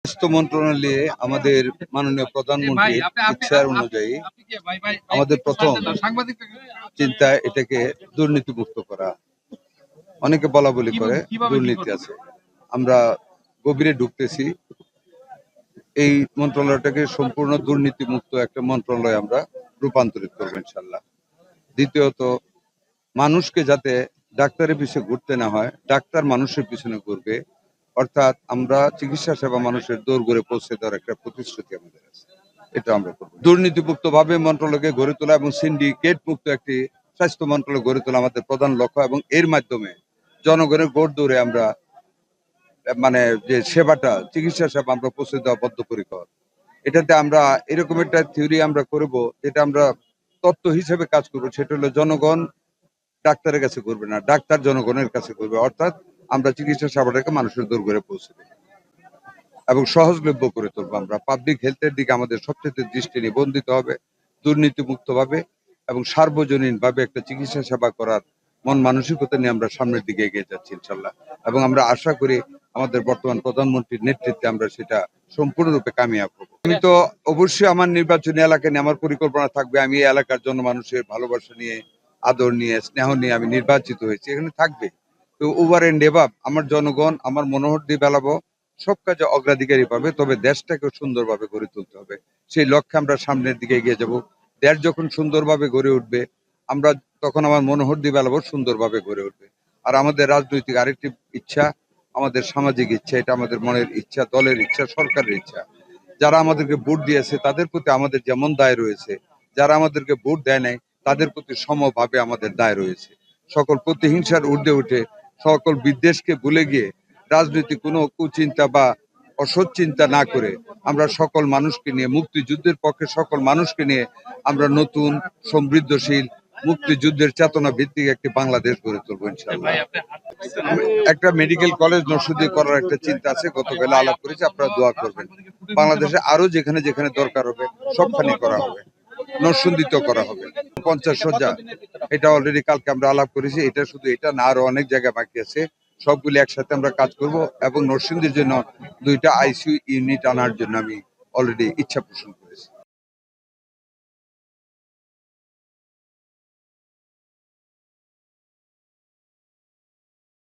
স্বাস্থ্য মন্ত্রণালয়ে আমাদের মাননীয় প্রধানমন্ত্রীর ইচ্ছার অনুযায়ী আমাদের প্রথম চিন্তা এটাকে দুর্নীতিমুক্ত করা। অনেকে বলা বলি করে দুর্নীতি আছে, আমরা গভীরে ঢুকতেছি। এই মন্ত্রণালয়টাকে সম্পূর্ণ দুর্নীতিমুক্ত একটা মন্ত্রণালয় আমরা রূপান্তরিত করবো ইনশাল্লাহ। দ্বিতীয়ত, মানুষকে যাতে ডাক্তারের পিছনে ঘুরতে না হয়, ডাক্তার মানুষের পিছনে ঘুরবে, অর্থাৎ আমরা চিকিৎসা সেবা মানুষের দৌড় গড়ে পৌঁছে দেওয়ার একটা প্রতিশ্রুতি আমাদের আছে। এটা আমরা করবো। দুর্নীতিমুক্ত ভাবে মন্ত্রণালয়কে গড়ে তোলা এবং সিন্ডিকেট মুক্ত একটি স্বাস্থ্য মন্ত্রণালয় গড়ে তোলা আমাদের প্রধান লক্ষ্য, এবং এর মাধ্যমে জনগণের ভোট দৌড়ে আমরা যে সেবাটা, চিকিৎসা সেবা আমরা পৌঁছে দেওয়া বদ্ধপরিকর। এটাতে আমরা এরকম একটা থিওরি আমরা করব, যেটা আমরা তত্ত্ব হিসেবে কাজ করবো। সেটা হলো জনগণ ডাক্তারের কাছে করবে না, ডাক্তার জনগণের কাছে করবে। অর্থাৎ আমরা চিকিৎসা সেবাটাকে মানুষের দূর করে পৌঁছে দেব এবং সহজলভ্য করে তুলবো। আমরা পাবলিক হেলথের দিকে আমাদের সবচেয়ে দৃষ্টি নিবন্ধিত হবে, দুর্নীতিমুক্ত ভাবে এবং সার্বজনীন ভাবে একটা চিকিৎসা সেবা করার মন মানসিকতা নিয়ে আমরা সামনের দিকে এগিয়ে যাচ্ছি ইনশাল্লাহ। এবং আমরা আশা করি আমাদের বর্তমান প্রধানমন্ত্রীর নেতৃত্বে আমরা সেটা সম্পূর্ণরূপে কামিয়াব হবো। আমি তো অবশ্যই আমার নির্বাচনী এলাকা নিয়ে আমার পরিকল্পনা থাকবে। আমি এই এলাকার জন্য মানুষের ভালোবাসা নিয়ে, আদর নিয়ে, স্নেহ নিয়ে আমি নির্বাচিত হয়েছি, এখানে থাকবে। তো ওভার এন্ড এবাব আমার জনগণ আমার মনোহর দিয়ে বেলাবো, সব কাজে অগ্রাধিকারী পাবে। তবে দেশটাকে সুন্দরভাবে গড়ে তুলতে হবে, সেই লক্ষ্যে আমরা সামনের দিকে এগিয়ে যাব। দেশ যখন সুন্দরভাবে গড়ে উঠবে, আমরা তখন আমার মনোহর দিয়ে বেলাবো সুন্দরভাবে গড়ে উঠবে। আর আমাদের রাজনৈতিক আরেকটি ইচ্ছা, আমাদের সামাজিক ইচ্ছা, এটা আমাদের মনের ইচ্ছা, দলের ইচ্ছা, সরকারের ইচ্ছা। যারা আমাদেরকে ভোট দিয়েছে তাদের প্রতি আমাদের যেমন দায় রয়েছে, যারা আমাদেরকে ভোট দেয় নাই তাদের প্রতি সমভাবে আমাদের দায় রয়েছে। সকল প্রতিহিংসার ঊর্ধ্বে উঠে, সকল বিদ্বেষকে ভুলে গিয়ে, রাজনৈতিক কোনো কুচিন্তা বা অসৎ চিন্তা না করে আমরা সকল মানুষকে নিয়ে, মুক্তিযুদ্ধের পক্ষে সকল মানুষকে নিয়ে আমরা নতুন সমৃদ্ধশীল মুক্তিযুদ্ধের চেতনা ভিত্তিক একটি বাংলাদেশ গড়ে তুলবো ইনশাআল্লাহ। একটা মেডিকেল কলেজ নরসিংদী করার একটা চিন্তা আছে, গতকাল আলাপ করেছি, আপনারা দোয়া করবেন। বাংলাদেশে আরো যেখানে যেখানে দরকার হবে সবখানে করা হবে, নরসিংদীতেও করা হবে। 50 শয্যা, এটা অলরেডি কালকে আমরা আলাপ করেছি। এটা শুধু এটা না, আরো অনেক জায়গায় বাকি আছে। সবগুলি একসাথে আমরা কাজ করব এবং নরসিংদীর জন্য 2টা আইসিইউ ইউনিট আনার জন্য আমি অলরেডি ইচ্ছা পোষণ